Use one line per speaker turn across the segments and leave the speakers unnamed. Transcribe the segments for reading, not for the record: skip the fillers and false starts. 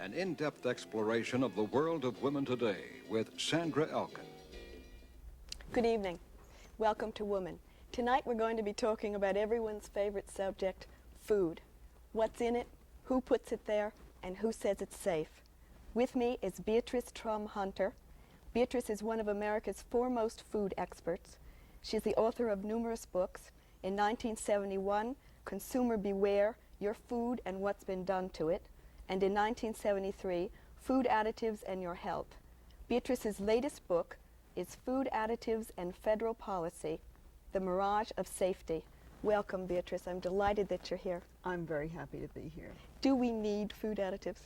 An in-depth exploration of the world of women today with Sandra Elkin.
Good evening. Welcome to Woman. Tonight we're going to be talking about everyone's favorite subject, food. What's in it, who puts it there, and who says it's safe. With me is Beatrice Trum Hunter. Beatrice is one of America's foremost food experts. She's the author of numerous books. In 1971, Consumer Beware, Your Food and What's Been Done to It. And in 1973, Food Additives and Your Health. Beatrice's latest book is Food Additives and Federal Policy, The Mirage of Safety. Welcome, Beatrice. I'm delighted that you're here.
I'm very happy to be here.
Do we need food additives?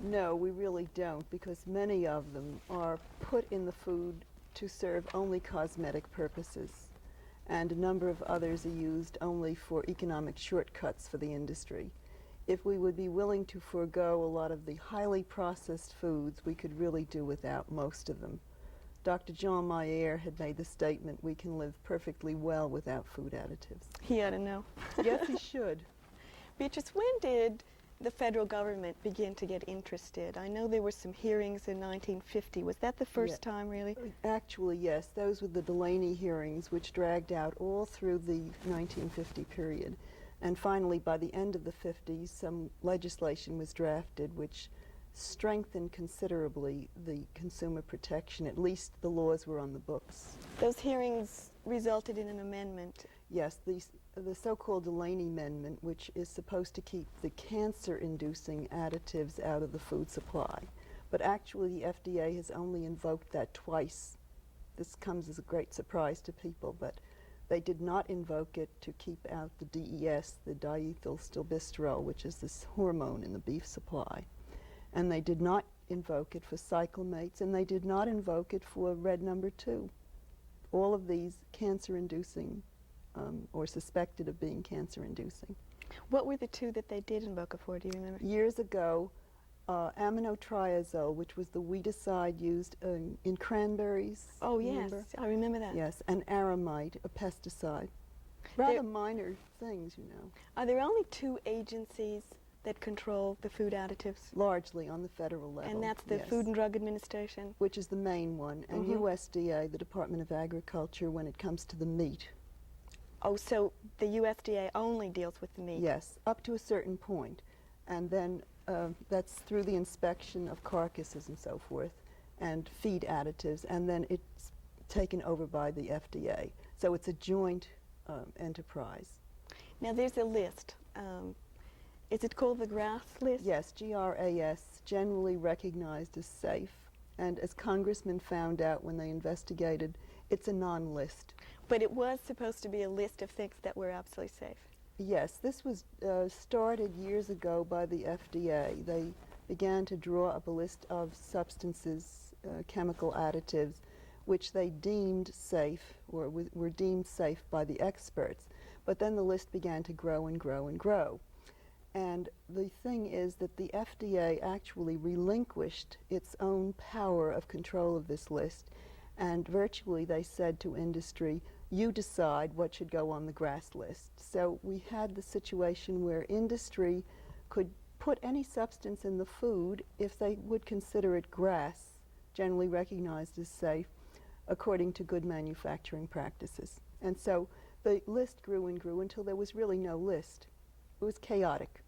No, we really don't, because many of them are put in the food to serve only cosmetic purposes, and a number of others are used only for economic shortcuts for the industry. If we would be willing to forego a lot of the highly processed foods, we could really do without most of them. Dr. Jean Mayer had made the statement, we can live perfectly well without food additives.
He ought to know.
Yes, he should.
Beatrice, when did the federal government begin to get interested? I know there were some hearings in 1950. Was that the first time, really?
Actually, yes. Those were the Delaney hearings, which dragged out all through the 1950 period. And finally, by the end of the 50s, some legislation was drafted which strengthened considerably the consumer protection. At least the laws were on the books.
Those hearings resulted in an amendment.
Yes, the so-called Delaney Amendment, which is supposed to keep the cancer-inducing additives out of the food supply. But actually, the FDA has only invoked that twice. This comes as a great surprise to people, but they did not invoke it to keep out the DES, the diethylstilbestrol, which is this hormone in the beef supply. And they did not invoke it for cyclamates, and they did not invoke it for red number 2. All of these cancer-inducing or suspected of being cancer-inducing.
What were the two that they did invoke it for, do you remember?
Years ago, aminotriazole, which was the weedicide used in cranberries.
Oh, yes,
remember?
I remember that.
Yes, and aramide, a pesticide. Rather minor things, you know.
Are there only two agencies that control the food additives?
Largely on the federal level.
And that's the
yes.
Food and Drug Administration?
Which is the main one, and USDA, the Department of Agriculture, when it comes to the meat.
Oh, so the USDA only deals with the meat?
Yes, up to a certain point. And then that's through the inspection of carcasses and so forth, and feed additives, and then it's taken over by the FDA. So it's a joint enterprise.
Now there's a list. Is it called the GRAS list?
Yes, GRAS, generally recognized as safe. And as congressmen found out when they investigated, it's a non-list.
But it was supposed to be a list of things that were absolutely safe.
Yes, this was started years ago by the FDA. They began to draw up a list of substances, chemical additives, which they deemed safe, or were deemed safe by the experts. But then the list began to grow and grow and grow. And the thing is that the FDA actually relinquished its own power of control of this list, and virtually they said to industry, you decide what should go on the GRAS list. So we had the situation where industry could put any substance in the food if they would consider it GRAS, generally recognized as safe, according to good manufacturing practices. And so the list grew and grew until there was really no list. It was chaotic.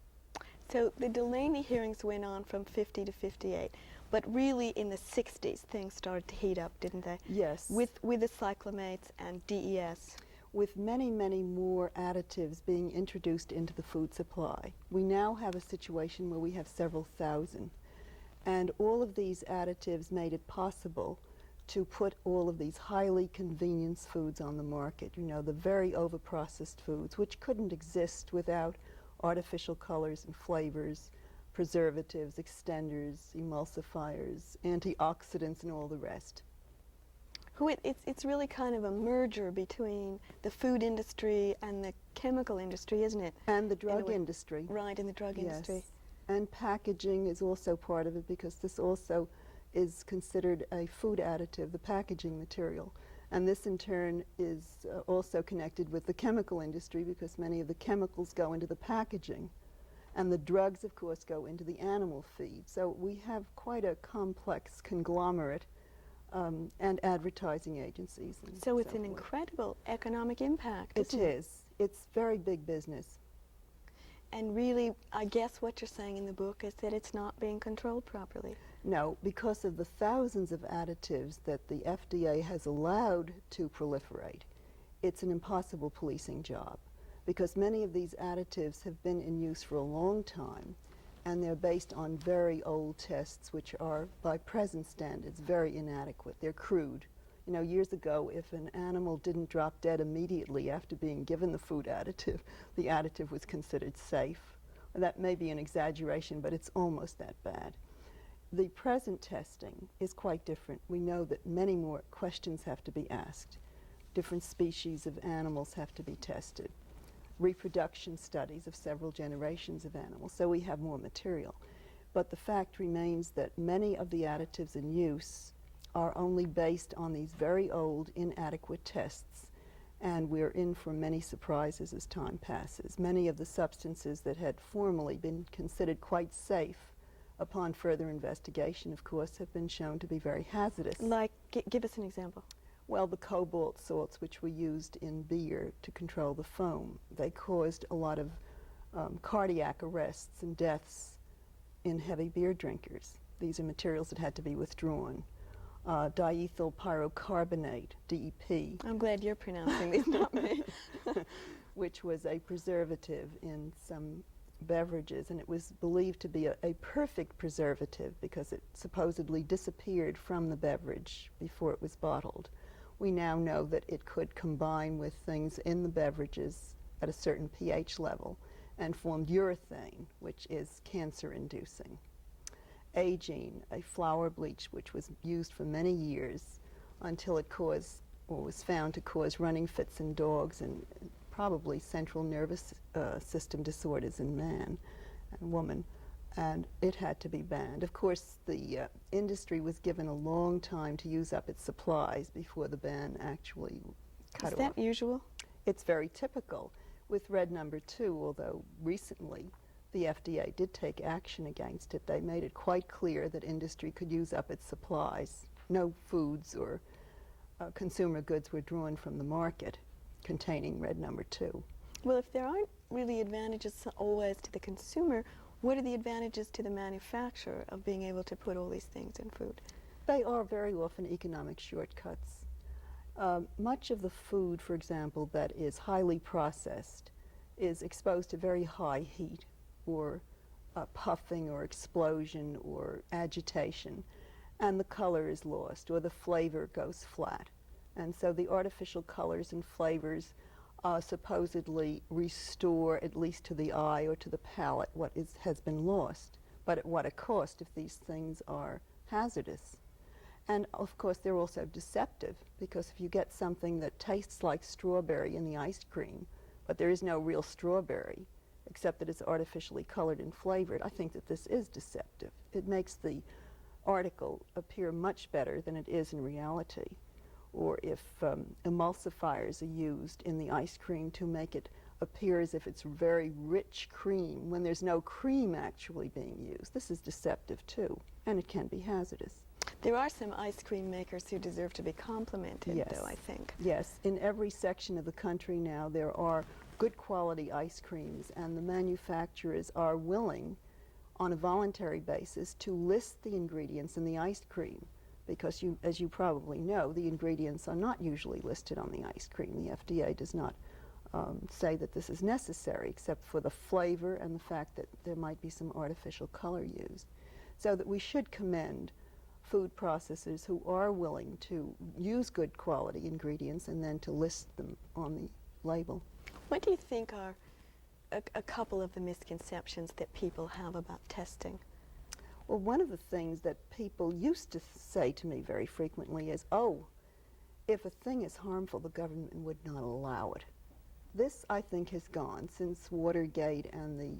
So the Delaney hearings went on from 50 to 58, but really in the 60s things started to heat up, didn't they?
Yes.
With the cyclamates and DES.
With many, many more additives being introduced into the food supply. We now have a situation where we have several thousand. And all of these additives made it possible to put all of these highly convenience foods on the market. You know, the very overprocessed foods, which couldn't exist without artificial colors and flavors, preservatives, extenders, emulsifiers, antioxidants, and all the rest.
It's really kind of a merger between the food industry and the chemical industry, isn't it?
And the drug industry.
Right, and the drug industry.
And packaging is also part of it, because this also is considered a food additive, the packaging material. And this in turn is also connected with the chemical industry, because many of the chemicals go into the packaging. And the drugs, of course, go into the animal feed. So we have quite a complex conglomerate and advertising agencies. And
So it's an
forth.
incredible economic impact,
It
isn't it?
is. It's very big business.
And really, I guess what you're saying in the book is that it's not being controlled properly.
No, because of the thousands of additives that the FDA has allowed to proliferate, it's an impossible policing job. Because many of these additives have been in use for a long time, and they're based on very old tests, which are, by present standards, very inadequate. They're crude. You know, years ago, if an animal didn't drop dead immediately after being given the food additive, the additive was considered safe. That may be an exaggeration, but it's almost that bad. The present testing is quite different. We know that many more questions have to be asked. Different species of animals have to be tested. Reproduction studies of several generations of animals, so we have more material. But the fact remains that many of the additives in use are only based on these very old, inadequate tests, and we're in for many surprises as time passes. Many of the substances that had formerly been considered quite safe upon further investigation, of course, have been shown to be very hazardous.
Like, give us an example.
Well, the cobalt salts, which were used in beer to control the foam, they caused a lot of cardiac arrests and deaths in heavy beer drinkers. These are materials that had to be withdrawn. Diethyl pyrocarbonate, DEP.
I'm glad you're pronouncing these, not me.
Which was a preservative in some beverages, and it was believed to be a perfect preservative because it supposedly disappeared from the beverage before it was bottled. We now know that it could combine with things in the beverages at a certain pH level and formed urethane, which is cancer-inducing. Agene, a flour bleach which was used for many years until it caused, or was found to cause running fits in dogs and probably central nervous system disorders in man and woman, and it had to be banned. Of course, the industry was given a long time to use up its supplies before the ban actually cut off.
Is that usual?
It's very typical with red number 2, although recently the FDA did take action against it. They made it quite clear that industry could use up its supplies. No foods or consumer goods were drawn from the market containing red number 2.
Well, if there aren't really advantages always to the consumer, what are the advantages to the manufacturer of being able to put all these things in food?
They are very often economic shortcuts. Much of the food, for example, that is highly processed is exposed to very high heat or puffing or explosion or agitation, and the color is lost or the flavor goes flat. And so the artificial colors and flavors supposedly restore, at least to the eye or to the palate, what has been lost. But at what a cost if these things are hazardous? And of course they're also deceptive, because if you get something that tastes like strawberry in the ice cream, but there is no real strawberry, except that it's artificially colored and flavored, I think that this is deceptive. It makes the article appear much better than it is in reality. Or if emulsifiers are used in the ice cream to make it appear as if it's very rich cream when there's no cream actually being used. This is deceptive too, and it can be hazardous.
There are some ice cream makers who deserve to be complimented,
Yes.
though, I think.
Yes, in every section of the country now there are good quality ice creams, and the manufacturers are willing on a voluntary basis to list the ingredients in the ice cream, because as you probably know, the ingredients are not usually listed on the ice cream. The FDA does not say that this is necessary, except for the flavor and the fact that there might be some artificial color used. So that we should commend food processors who are willing to use good quality ingredients and then to list them on the label.
What do you think are a couple of the misconceptions that people have about testing?
Well, one of the things that people used to say to me very frequently is, oh, if a thing is harmful, the government would not allow it. This, I think, has gone since Watergate and the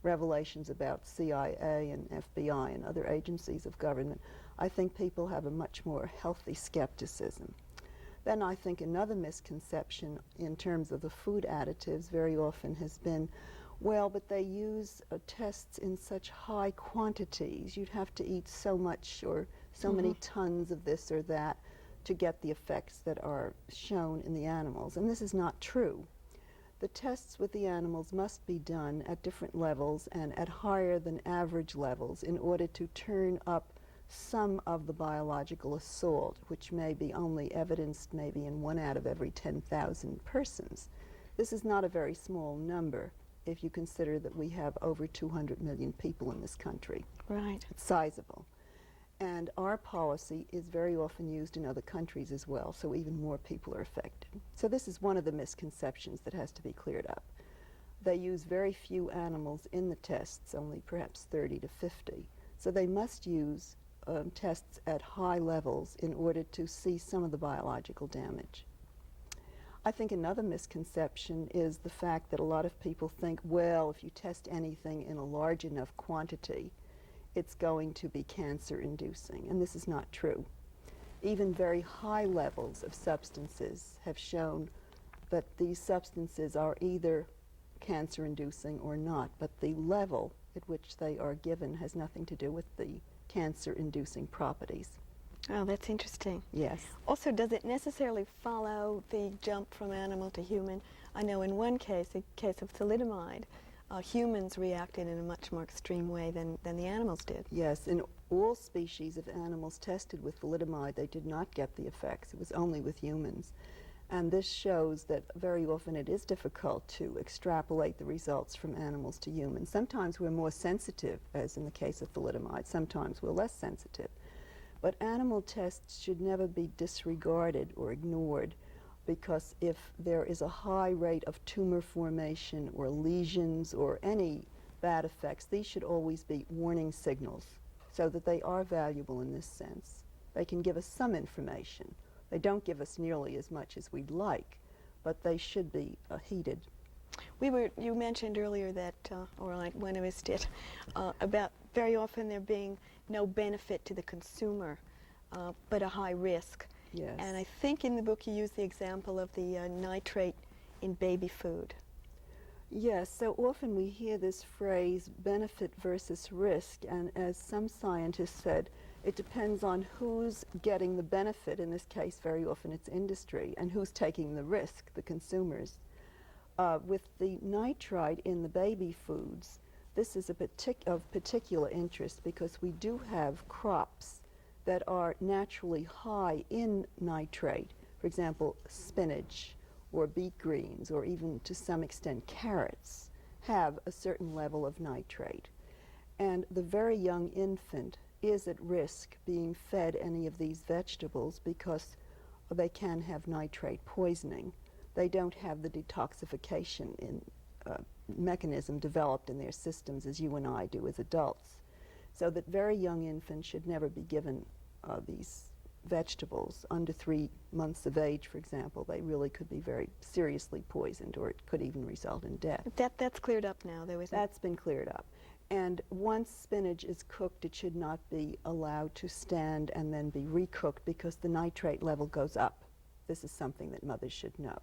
revelations about CIA and FBI and other agencies of government. I think people have a much more healthy skepticism. Then I think another misconception in terms of the food additives very often has been, Well, but they use tests in such high quantities. You'd have to eat so much or so many tons of this or that to get the effects that are shown in the animals. And this is not true. The tests with the animals must be done at different levels and at higher than average levels in order to turn up some of the biological assault, which may be only evidenced maybe in 1 out of every 10,000 persons. This is not a very small number if you consider that we have over 200 million people in this country.
Right.
It's sizable. And our policy is very often used in other countries as well, so even more people are affected. So this is one of the misconceptions that has to be cleared up. They use very few animals in the tests, only perhaps 30 to 50. So they must use tests at high levels in order to see some of the biological damage. I think another misconception is the fact that a lot of people think, well, if you test anything in a large enough quantity, it's going to be cancer-inducing, and this is not true. Even very high levels of substances have shown that these substances are either cancer-inducing or not, but the level at which they are given has nothing to do with the cancer-inducing properties.
Oh, that's interesting.
Yes.
Also, does it necessarily follow the jump from animal to human? I know in one case, the case of thalidomide, humans reacted in a much more extreme way than the animals did.
Yes, in all species of animals tested with thalidomide, they did not get the effects. It was only with humans. And this shows that very often it is difficult to extrapolate the results from animals to humans. Sometimes we're more sensitive, as in the case of thalidomide. Sometimes we're less sensitive. But animal tests should never be disregarded or ignored, because if there is a high rate of tumor formation or lesions or any bad effects, these should always be warning signals so that they are valuable in this sense. They can give us some information. They don't give us nearly as much as we'd like, but they should be heeded.
You mentioned earlier that, or like one of us did, about very often there being no benefit to the consumer, but a high risk.
Yes.
And I think in the book you use the example of the nitrate in baby food.
Yes, so often we hear this phrase, benefit versus risk, and as some scientists said, it depends on who's getting the benefit. In this case, very often it's industry, and who's taking the risk, the consumers. With the nitrite in the baby foods, this is of particular interest because we do have crops that are naturally high in nitrate. For example, spinach or beet greens, or even to some extent carrots, have a certain level of nitrate. And the very young infant is at risk being fed any of these vegetables because they can have nitrate poisoning. They don't have the detoxification mechanism developed in their systems as you and I do as adults. So that very young infants should never be given these vegetables. Under 3 months of age, for example, they really could be very seriously poisoned, or it could even result in death.
That's cleared up now, though, isn't it?
That's been cleared up. And once spinach is cooked, it should not be allowed to stand and then be recooked because the nitrate level goes up. This is something that mothers should know.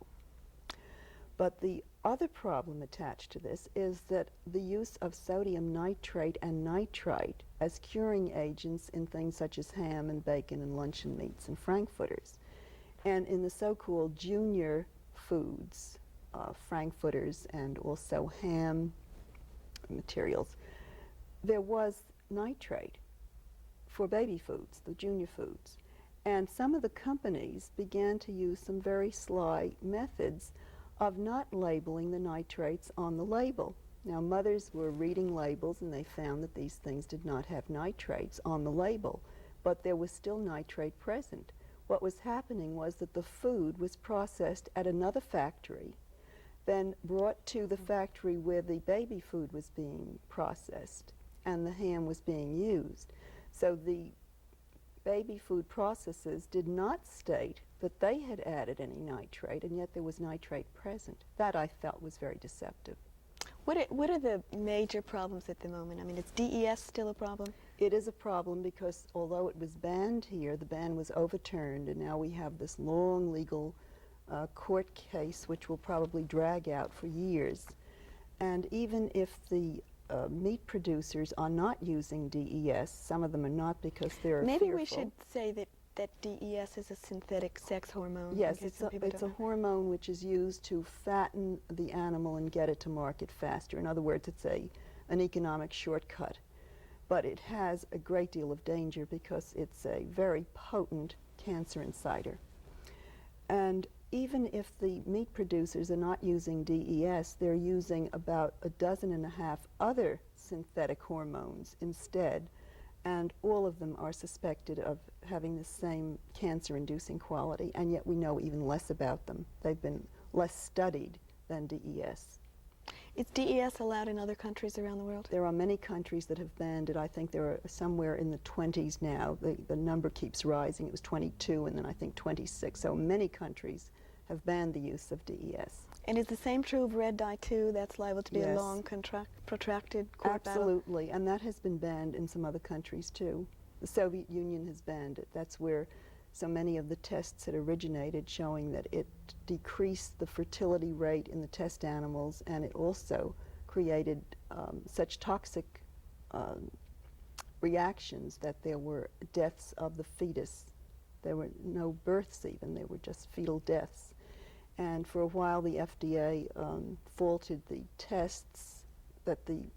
But the other problem attached to this is that the use of sodium nitrate and nitrite as curing agents in things such as ham and bacon and luncheon meats and frankfurters, and in the so-called junior foods, frankfurters and also ham materials, there was nitrate for baby foods, the junior foods. And some of the companies began to use some very sly methods of not labeling the nitrates on the label. Now, mothers were reading labels and they found that these things did not have nitrates on the label, but there was still nitrate present. What was happening was that the food was processed at another factory, then brought to the factory where the baby food was being processed and the ham was being used. So the baby food processors did not state that they had added any nitrate, and yet there was nitrate present. That I felt was very deceptive.
What are the major problems at the moment? I mean, is DES still a problem?
It is a problem because although it was banned here, the ban was overturned, and now we have this long legal court case which will probably drag out for years. And even if the meat producers are not using DES, some of them are not because they're
Maybe
fearful.
we should say that DES is a synthetic sex hormone.
Yes,
in case
it's
some
a,
people
it's a
don't know.
hormone which is used to fatten the animal and get it to market faster. In other words, it's an economic shortcut. But it has a great deal of danger because it's a very potent cancer inciter. And even if the meat producers are not using DES, they're using about 12.5 other synthetic hormones instead, and all of them are suspected of having the same cancer-inducing quality, and yet we know even less about them. They've been less studied than DES.
Is DES allowed in other countries around the world?
There are many countries that have banned it. I think there are somewhere in the 20s now. The number keeps rising. It was 22 and then I think 26. So many countries have banned the use of DES.
And is the same true of red dye too? That's liable to be a
Yes.
long, protracted court battle?
Absolutely, and that has been banned in some other countries too. The Soviet Union has banned it. That's where so many of the tests had originated, showing that it decreased the fertility rate in the test animals, and it also created such toxic reactions that there were deaths of the fetus. There were no births even, they were just fetal deaths. And for a while the FDA faulted the tests that the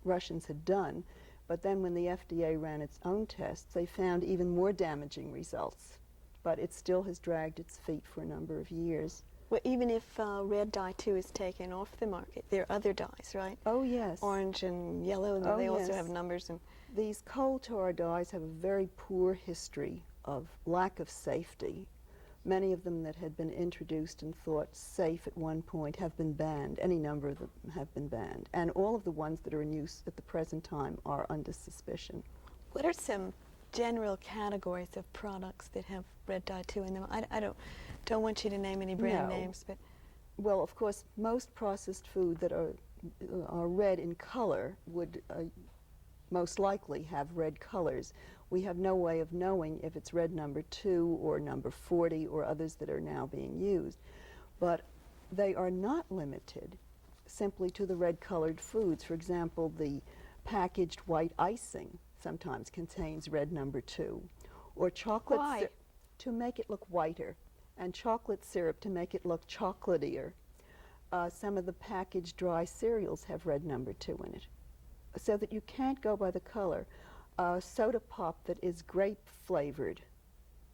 Russians had done, but then when the FDA ran its own tests, they found even more damaging results. But it still has dragged its feet for a number of years.
Well, even if red dye too is taken off the market, there are other dyes, right?
Oh yes.
Orange and yellow, and
Oh,
they also
yes.
have numbers. And
These coal tar dyes have a very poor history of lack of safety. Many of them that had been introduced and thought safe at one point have been banned. Any number of them have been banned. And all of the ones that are in use at the present time are under suspicion.
what are some general categories of products that have red dye too in them? I don't want you to name any brand
No.
names, but
Well, of course, most processed food that are red in color would most likely have red colors. We have no way of knowing if it's red number 2 or number 40 or others that are now being used. But they are not limited simply to the red-colored foods. For example, the packaged white icing sometimes contains red number 2. Or chocolate
Why?
syrup to make it look whiter, and chocolate syrup to make it look chocolatier. Some of the packaged dry cereals have red number 2 in it, so that you can't go by the color. Soda pop that is grape flavored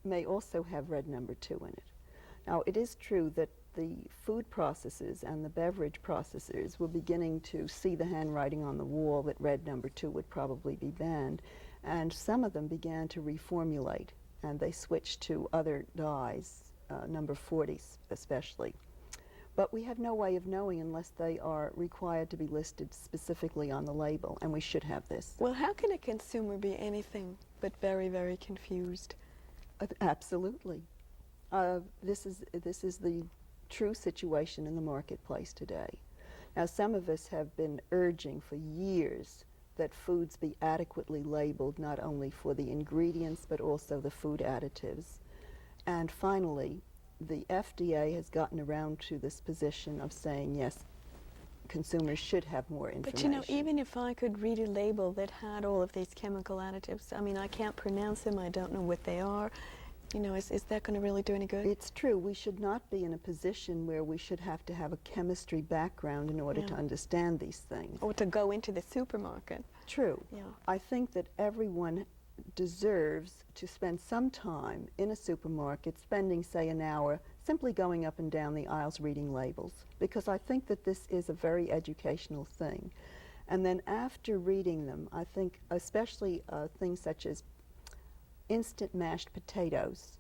may also have red number 2 in it. Now, it is true that the food processors and the beverage processors were beginning to see the handwriting on the wall that red number 2 would probably be banned, and some of them began to reformulate, and they switched to other dyes, number 40 especially. But we have no way of knowing unless they are required to be listed specifically on the label, and we should have this.
well, how can a consumer be anything but very, very confused?
Absolutely. This is the true situation in the marketplace today. Now, some of us have been urging for years that foods be adequately labeled, not only for the ingredients but also the food additives. And finally, the FDA has gotten around to this position of saying, yes, consumers should have more information.
But you know, even if I could read a label that had all of these chemical additives, I mean, I can't pronounce them, I don't know what they are. You know, is that going to really do any good?
It's true. We should not be in a position where we should have to have a chemistry background in order to understand these things.
Or to go into the supermarket.
True.
Yeah.
I think that everyone deserves to spend some time in a supermarket, spending, say, an hour, simply going up and down the aisles reading labels, because I think that this is a very educational thing. And then after reading them, I think especially things such as instant mashed potatoes,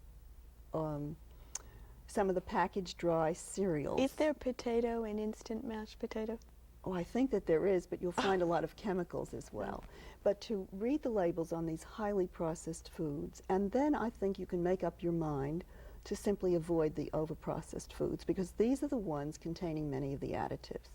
some of the packaged dry cereals.
Is there potato in instant mashed potato?
Oh, I think that there is, but you'll find a lot of chemicals as well. But to read the labels on these highly processed foods, and then I think you can make up your mind to simply avoid the over-processed foods, because these are the ones containing many of the additives.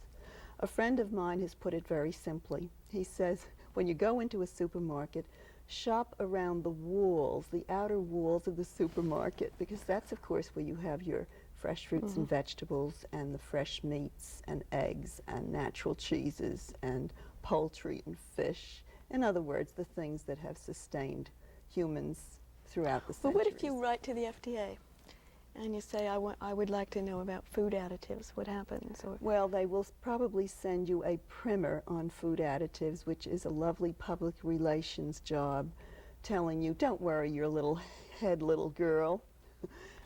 A friend of mine has put it very simply. He says, when you go into a supermarket, shop around the walls, the outer walls of the supermarket, because that's, of course, where you have your fresh fruits and vegetables, and the fresh meats and eggs and natural cheeses and poultry and fish. In other words, the things that have sustained humans throughout the
But
centuries.
what if you write to the FDA and you say, I would like to know about food additives? What happens? Or
Well, they will probably send you a primer on food additives, which is a lovely public relations job, telling you, don't worry your little head, little girl.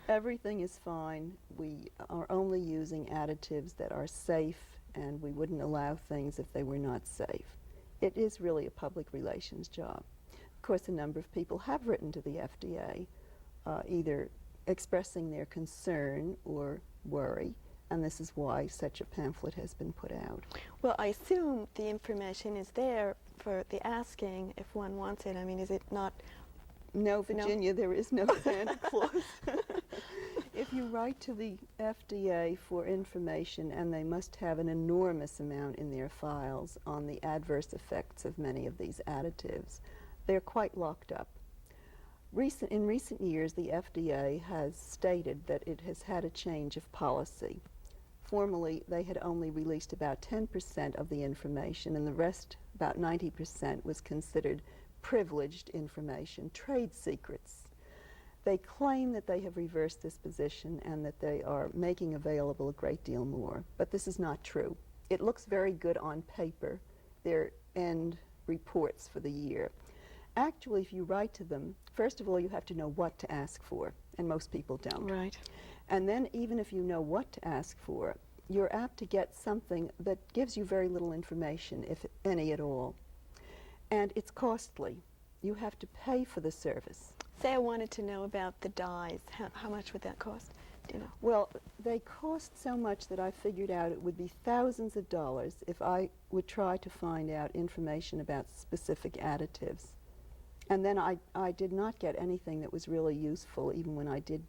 Everything is fine. We are only using additives that are safe, and we wouldn't allow things if they were not safe. It is really a public relations job. Of course, a number of people have written to the FDA, either expressing their concern or worry, and this is why such a pamphlet has been put out.
well, I assume the information is there for the asking if one wants it. I mean, is it not?
No, Virginia, there is no Santa Claus. If you write to the FDA for information, and they must have an enormous amount in their files on the adverse effects of many of these additives, they're quite locked up. In recent years, the FDA has stated that it has had a change of policy. Formerly, they had only released about 10% of the information, and the rest, about 90%, was considered privileged information, trade secrets. They claim that they have reversed this position and that they are making available a great deal more, but this is not true. It looks very good on paper, their end reports for the year. Actually, if you write to them, first of all, you have to know what to ask for, and most people don't.
Right.
And then even if you know what to ask for, you're apt to get something that gives you very little information, if any at all. And it's costly. You have to pay for the service.
Say I wanted to know about the dyes. How much would that cost? Do you know?
Well, they cost so much that I figured out it would be thousands of dollars if I would try to find out information about specific additives. And then I did not get anything that was really useful, even when I did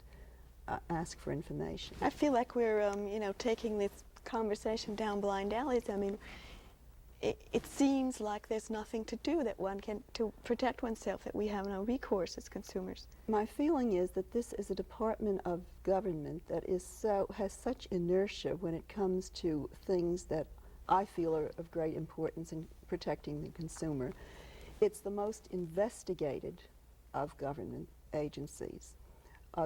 ask for information.
I feel like we're, taking this conversation down blind alleys. I mean, it seems like there's nothing to do that one can to protect oneself, that we have no recourse as consumers.
My feeling is that this is a department of government that has such inertia when it comes to things that I feel are of great importance in protecting the consumer. It's the most investigated of government agencies.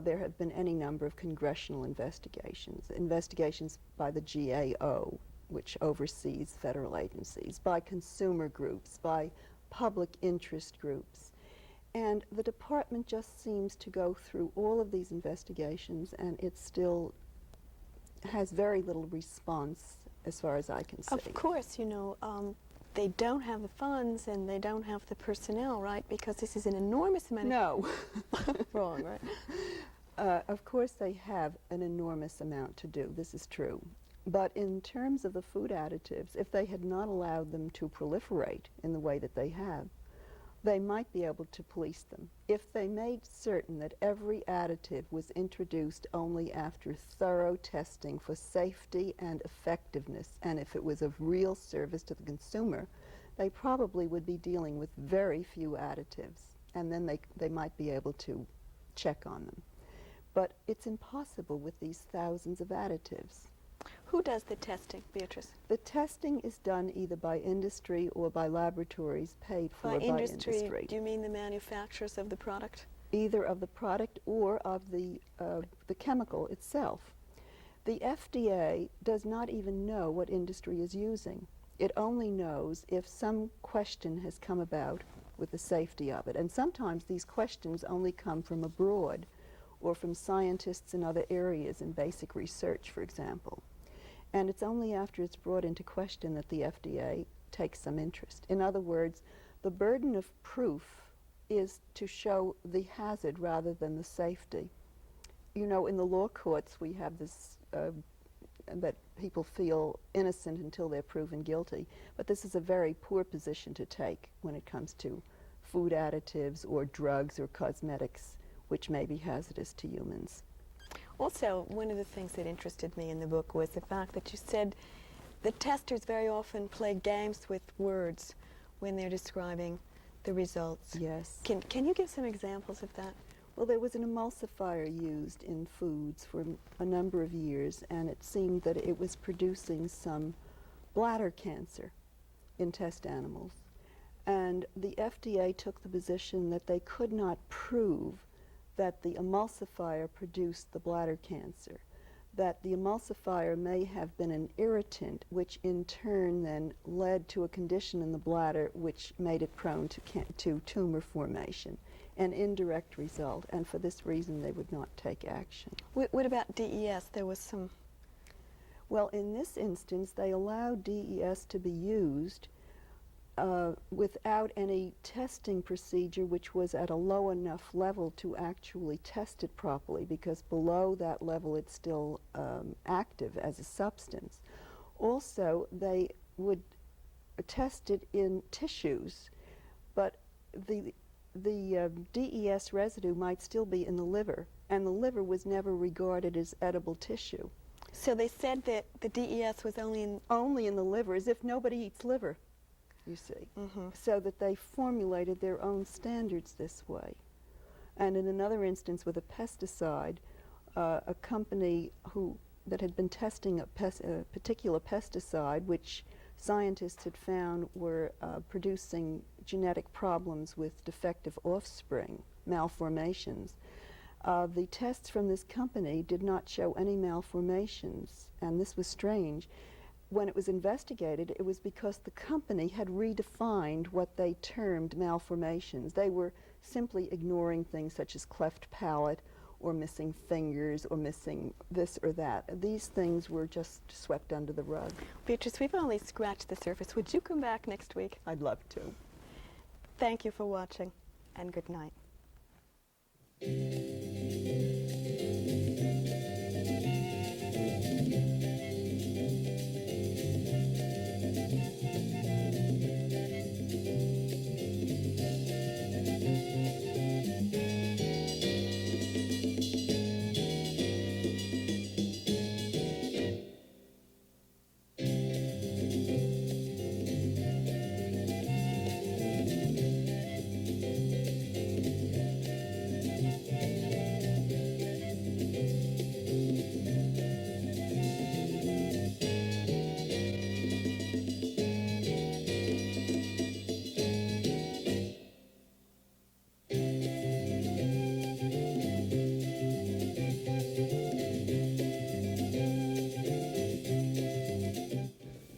There have been any number of congressional investigations by the GAO, which oversees federal agencies, by consumer groups, by public interest groups. And the department just seems to go through all of these investigations, and it still has very little response as far as I can see.
Of course, they don't have the funds and they don't have the personnel, right? Because this is an enormous amount
No.
wrong, right?
Of course they have an enormous amount to do. This is true. But in terms of the food additives, if they had not allowed them to proliferate in the way that they have, they might be able to police them. If they made certain that every additive was introduced only after thorough testing for safety and effectiveness, and if it was of real service to the consumer, they probably would be dealing with very few additives, and then they might be able to check on them. But it's impossible with these thousands of additives.
Who does the testing, Beatrice?
The testing is done either by industry or by laboratories paid for by industry.
Do you mean the manufacturers of the product?
Either of the product or of the chemical itself. The FDA does not even know what industry is using. It only knows if some question has come about with the safety of it. And sometimes these questions only come from abroad or from scientists in other areas in basic research, for example. And it's only after it's brought into question that the FDA takes some interest. In other words, the burden of proof is to show the hazard rather than the safety. In the law courts we have this, that people feel innocent until they're proven guilty. But this is a very poor position to take when it comes to food additives or drugs or cosmetics, which may be hazardous to humans.
Also, one of the things that interested me in the book was the fact that you said the testers very often play games with words when they're describing the results.
Yes.
Can you give some examples of that?
Well, there was an emulsifier used in foods for a number of years, and it seemed that it was producing some bladder cancer in test animals. And the FDA took the position that they could not prove that the emulsifier produced the bladder cancer, that the emulsifier may have been an irritant, which in turn then led to a condition in the bladder which made it prone to tumor formation, an indirect result, and for this reason they would not take action.
What about DES? There was some...
Well, in this instance, they allowed DES to be used without any testing procedure which was at a low enough level to actually test it properly, because below that level it's still active as a substance. Also, they would test it in tissues, but the DES residue might still be in the liver, and the liver was never regarded as edible tissue.
So they said that the DES was only
in the liver, as if nobody eats liver, you see. So that they formulated their own standards this way. And in another instance with a pesticide, a company that had been testing a particular pesticide, which scientists had found were producing genetic problems with defective offspring, malformations. The tests from this company did not show any malformations, and this was strange. When it was investigated, it was because the company had redefined what they termed malformations. They were simply ignoring things such as cleft palate or missing fingers or missing this or that. These things were just swept under the rug.
Beatrice, we've only scratched the surface. Would you come back next week?
I'd love to.
Thank you for watching, and good night.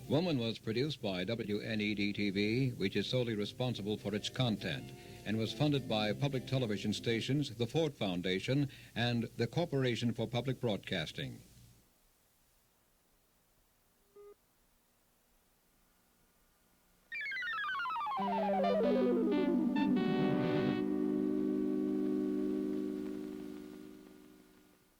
Woman was produced by WNED-TV, which is solely responsible for its content, and was funded by public television stations, the Ford Foundation, and the Corporation for Public Broadcasting.